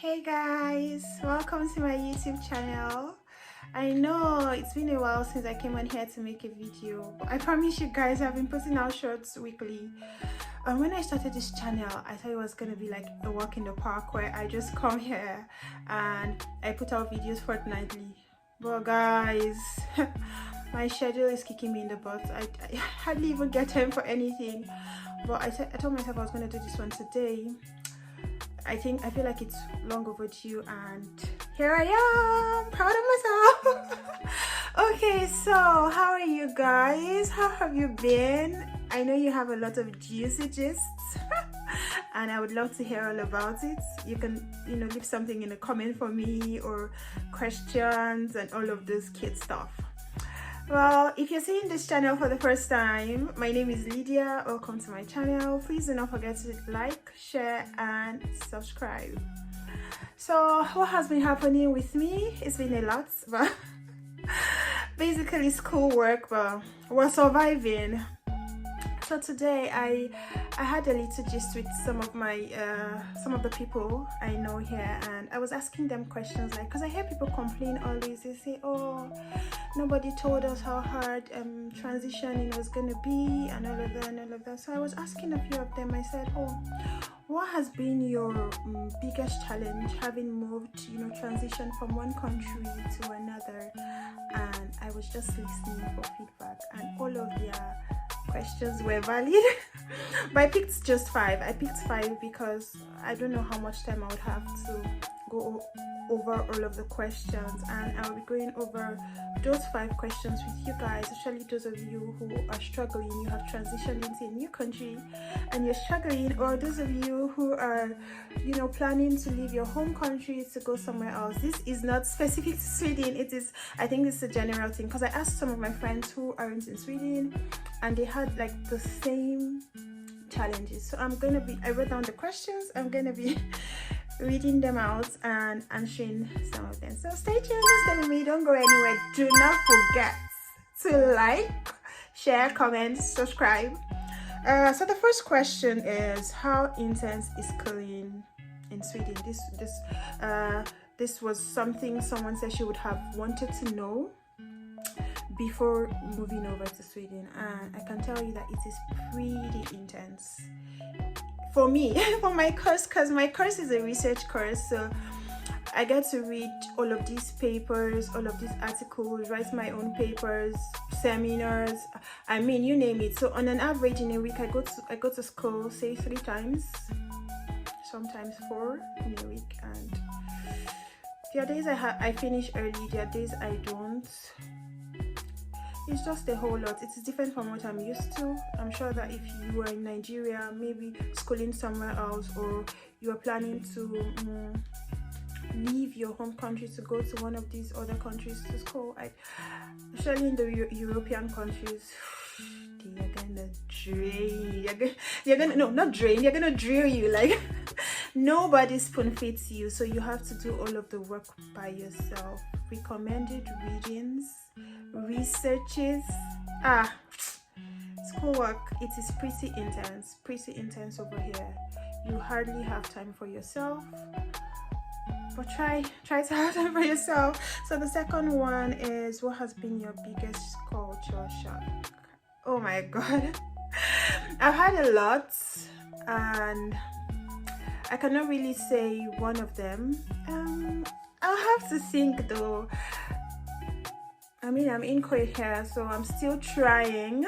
Hey guys, welcome to my YouTube channel. I know it's been a while since I came on here to make a video, but I promise you guys I've been putting out shorts weekly. When I started this channel, I thought it was gonna be like a walk in the park where I just come here and I put out videos fortnightly. But guys, my schedule is kicking me in the butt. I hardly even get time for anything. But I told myself I was gonna do this one today. I feel like it's long overdue, and here I am, proud of myself. Okay, so how are you guys? How have you been? I know you have a lot of juicy gists and I would love to hear all about it. You can, leave something in the comment for me, or questions and all of those cute stuff. Well, if you're seeing this channel for the first time, my name is Lydia. Welcome to my channel. Please do not forget to like, share and subscribe. So what has been happening with me? It's been a lot, but basically schoolwork, but we're surviving. So today I had a little gist with some of the people I know here, and I was asking them questions, like, because I hear people complain always. They say, oh, nobody told us how hard transitioning was gonna be, and all of that. So I was asking a few of them. I said, oh, what has been your biggest challenge having moved, transition from one country to another? And I was just listening for feedback, and all of their questions were valid. But I picked just 5. I picked 5 because I don't know how much time I would have to go over all of the questions, and I'll be going over those 5 questions with you guys, especially those of you who are struggling. You have transitioned into a new country and you're struggling, or those of you who are planning to leave your home country to go somewhere else. This is not specific to Sweden. I think it's a general thing, because I asked some of my friends who aren't in Sweden and they had like the same challenges. So I wrote down the questions. I'm gonna be reading them out and answering some of them. So stay tuned, stay with me, don't go anywhere. Do not forget to like, share, comment, subscribe. So the first question is, how intense is schooling in Sweden? This was something someone said she would have wanted to know before moving over to Sweden, and I can tell you that it is pretty intense for me, for my course, because my course is a research course. So I get to read all of these papers, all of these articles, write my own papers, seminars, you name it. So on an average in a week, I go to school, say 3 times, sometimes 4 in a week. And there are days I finish early, there are days I don't. It's just a whole lot. It's different from what I'm used to. I'm sure that if you were in Nigeria, maybe schooling somewhere else, or you are planning to leave your home country to go to one of these other countries to school, especially in the European countries, they're gonna drain. They're gonna drill you. Like, nobody spoon feeds you, so you have to do all of the work by yourself. Recommended readings, researches, schoolwork. It is pretty intense over here. You hardly have time for yourself, but try to have time for yourself. So the second one is, what has been your biggest culture shock? Oh my god, I've had a lot, and I cannot really say one of them. I'll have to think though. I'm in Korea here, so I'm still trying,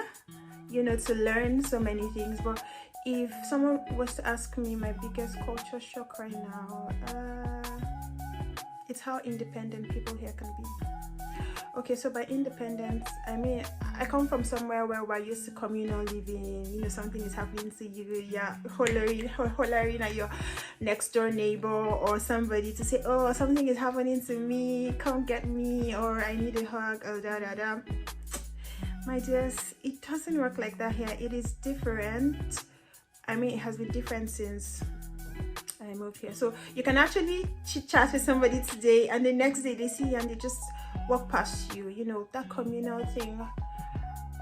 to learn so many things. But if someone was to ask me my biggest culture shock right now, it's how independent people here can be. Okay, so by independent, I come from somewhere where we're used to communal living. Something is happening to you, yeah, hollering at your next door neighbor or somebody to say, oh, something is happening to me, come get me, or I need a hug, or da. My dears, it doesn't work like that here. It is different. It has been different since I moved here. So you can actually chit chat with somebody today, and the next day they see you and they just walk past you. That communal thing,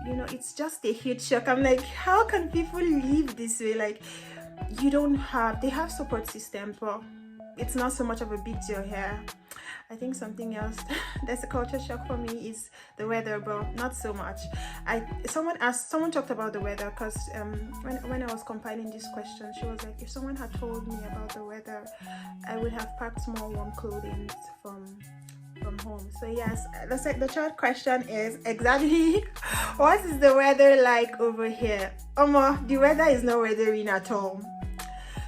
it's just a huge shock. I'm like, how can people live this way? Like, they have support system, but it's not so much of a big deal here. I think something else that's a culture shock for me is the weather, but not so much. Someone talked about the weather, because when I was compiling this question, she was like, if someone had told me about the weather, I would have packed more warm clothing from home. So yes, the third question is exactly what is the weather like over here? The weather is not weathering at all.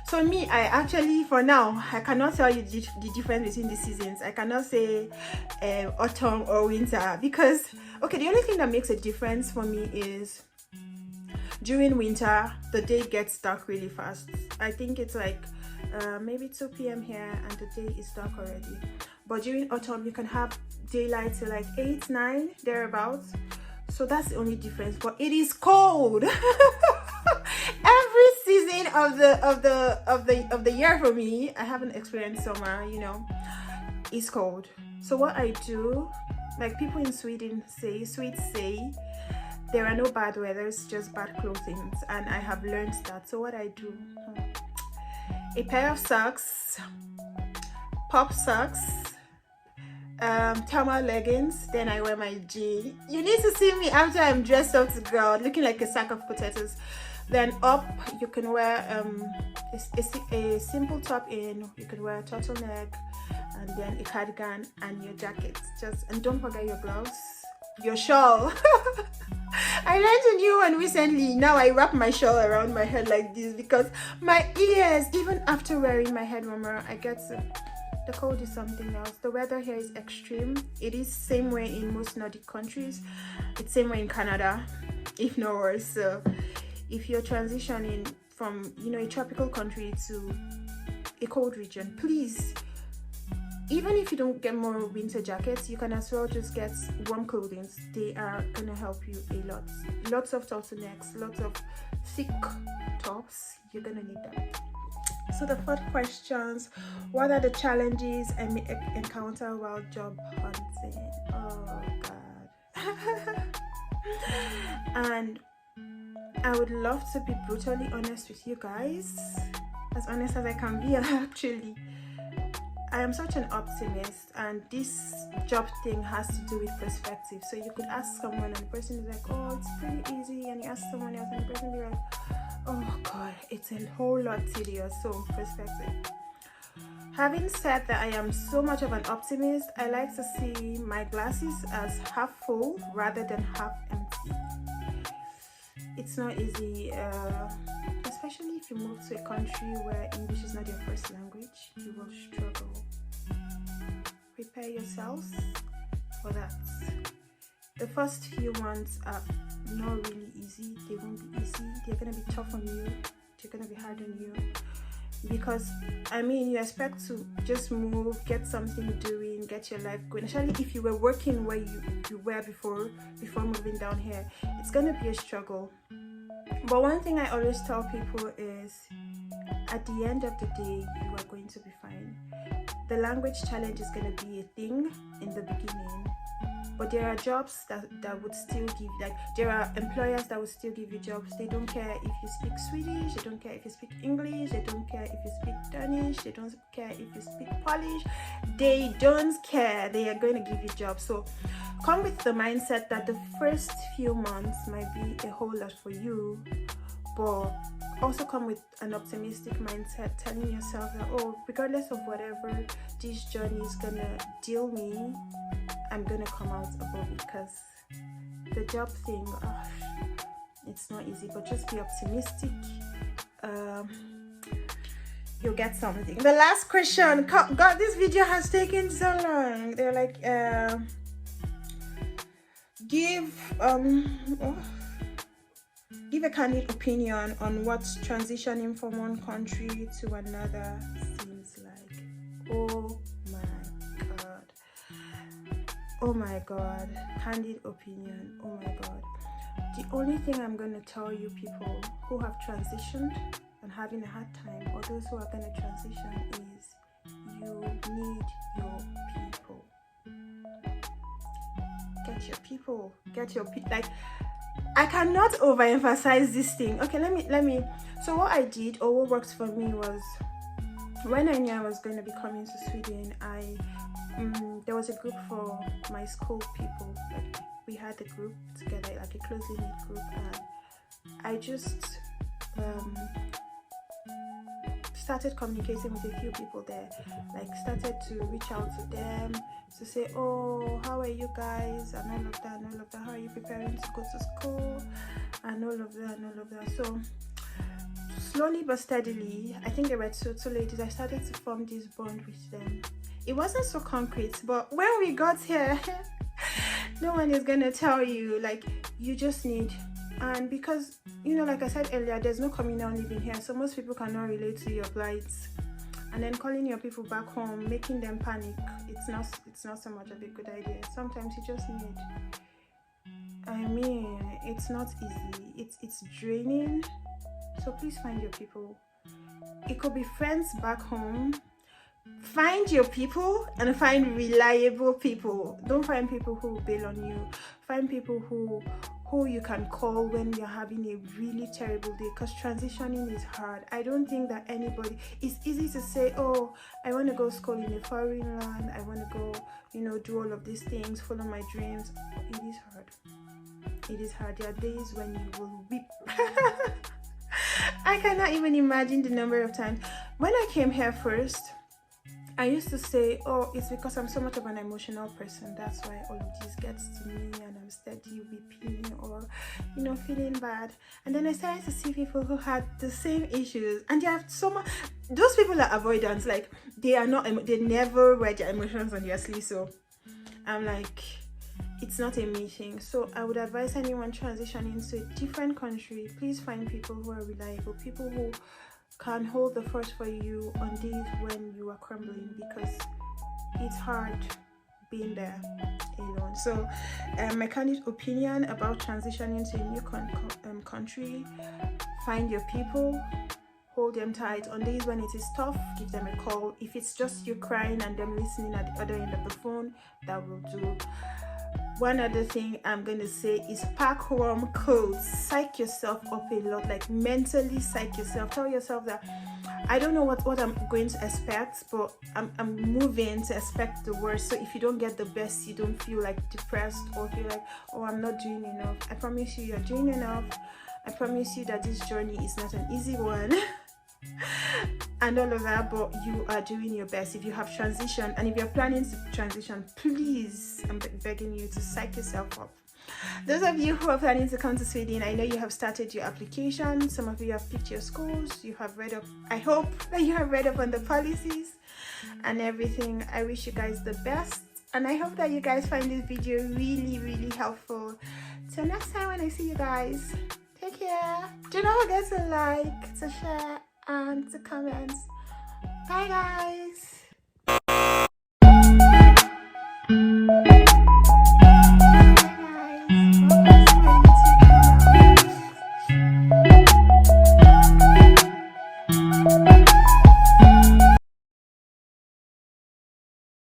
So me, I actually, for now, I cannot tell you the difference between the seasons. I cannot say autumn or winter, because, okay, the only thing that makes a difference for me is during winter, the day gets dark really fast. I think it's like maybe 2 p.m. here and the day is dark already. But during autumn, you can have daylight till like 8, 9, thereabouts. So that's the only difference. But it is cold. Every season of the year for me, I haven't experienced summer, it's cold. So what I do, like people in Swedes say there are no bad weathers, just bad clothing, and I have learned that. So what I do, a pair of socks, pop socks, thermal leggings, then I wear my jean. You need to see me after I'm dressed up to go out, looking like a sack of potatoes. Then up, you can wear a simple top in, you can wear a turtleneck, and then a cardigan and your jacket. And don't forget your gloves, your shawl. I learned a new one recently. Now I wrap my shawl around my head like this, because my ears, even after wearing my head warmer, the cold is something else. The weather here is extreme. It is same way in most Nordic countries. It's same way in Canada, if not worse. So if you're transitioning from a tropical country to a cold region, please, even if you don't get more winter jackets, you can as well just get warm clothing. They are gonna help you a lot. Lots of turtlenecks, lots of thick tops. You're gonna need that. So the fourth questions: what are the challenges I may encounter while job hunting? Oh God. And I would love to be brutally honest with you guys, as honest as I can be. Actually, I am such an optimist, and this job thing has to do with perspective. So you could ask someone and the person is like, oh, it's pretty easy, and you ask someone else and the person will be like, oh God, it's a whole lot tedious. So perspective. Having said that, I am so much of an optimist, I like to see my glasses as half full rather than half empty. It's not easy, especially if you move to a country where English is not your first language. You will struggle. Prepare yourselves for that. The first few months are not really easy. They won't be easy. They're gonna be tough on you. They're gonna be hard on you, because you expect to just move, get something doing, get your life going. Especially if you were working where you were before moving down here, it's gonna be a struggle. But one thing I always tell people is, at the end of the day, you are going to be fine. The language challenge is going to be a thing in the beginning, but there are jobs that would still give, there are employers that would still give you jobs. They don't care if you speak Swedish, they don't care if you speak English, they don't care if you speak Danish, they don't care if you speak Polish, they don't care. They are going to give you jobs. So come with the mindset that the first few months might be a whole lot for you, but also come with an optimistic mindset, telling yourself that, oh, regardless of whatever this journey is gonna deal me, I'm gonna come out above it. Because the job thing, it's not easy, but just be optimistic. You'll get something. The last question, God, this video has taken so long. They're like, give a candid opinion on what transitioning from one country to another seems like. Oh my god, candid opinion. Oh my god. The only thing I'm going to tell you, people who have transitioned and having a hard time, or those who are going to transition, is you need your people. Get your people. Like, I cannot overemphasize this thing. Okay, let me. So what I did, or what works for me, was when I knew I was going to be coming to Sweden, there was a group for my school people. Like, we had a group together, like a closely knit group, and I just started communicating with a few people there. Like, started to reach out to them to say, oh, how are you guys, and all of that, how are you preparing to go to school, and all of that. So slowly but steadily, I think there were two ladies, I started to form this bond with them. It wasn't so concrete, but when we got here, no one is gonna tell you, like, you just need, and because, you know, like I said earlier, there's no communal living here, so most people cannot relate to your plight. And then calling your people back home, making them panic, it's not so much of a good idea. Sometimes you just need, I mean, it's not easy, it's draining. So please find your people. It could be friends back home. Find your people and find reliable people. Don't find people who will bail on you. Find people who you can call when you're having a really terrible day, because transitioning is hard. I don't think that anybody, it's easy to say, oh, I want to go school in a foreign land, I want to go, you know, do all of these things, follow my dreams. It is hard. It is hard. There are days when you will weep. I cannot even imagine the number of times when I came here first, I used to say, oh, it's because I'm so much of an emotional person, that's why all of this gets to me and I'm steady weeping or, you know, feeling bad. And then I started to see people who had the same issues, and they have so much, those people are avoidance, like they never wear their emotions on their sleeve. So I'm like, it's not a me thing. So I would advise anyone transitioning to a different country, please find people who are reliable, people who can hold the fort for you on days when you are crumbling, because it's hard being there alone. So my candid opinion about transitioning to a new country: find your people, hold them tight. On days when it is tough, give them a call. If it's just you crying and them listening at the other end of the phone, that will do. One other thing I'm going to say is pack warm clothes. Psych yourself up a lot, like mentally psych yourself. Tell yourself that I don't know what I'm going to expect, but I'm moving to expect the worst. So if you don't get the best, you don't feel like depressed or feel like, oh, I'm not doing enough. I promise you, you're doing enough. I promise you that this journey is not an easy one. And all of that, but you are doing your best. If you have transitioned and if you're planning to transition, please, I'm begging you to psych yourself up. Those of you who are planning to come to Sweden, I know you have started your application. Some of you have picked your schools, you have read up. I hope that you have read up on the policies and everything. I wish you guys the best, and I hope that you guys find this video really helpful. Till next time when I see you guys, take care. Do not forget to like, to share, and to comment. Bye guys.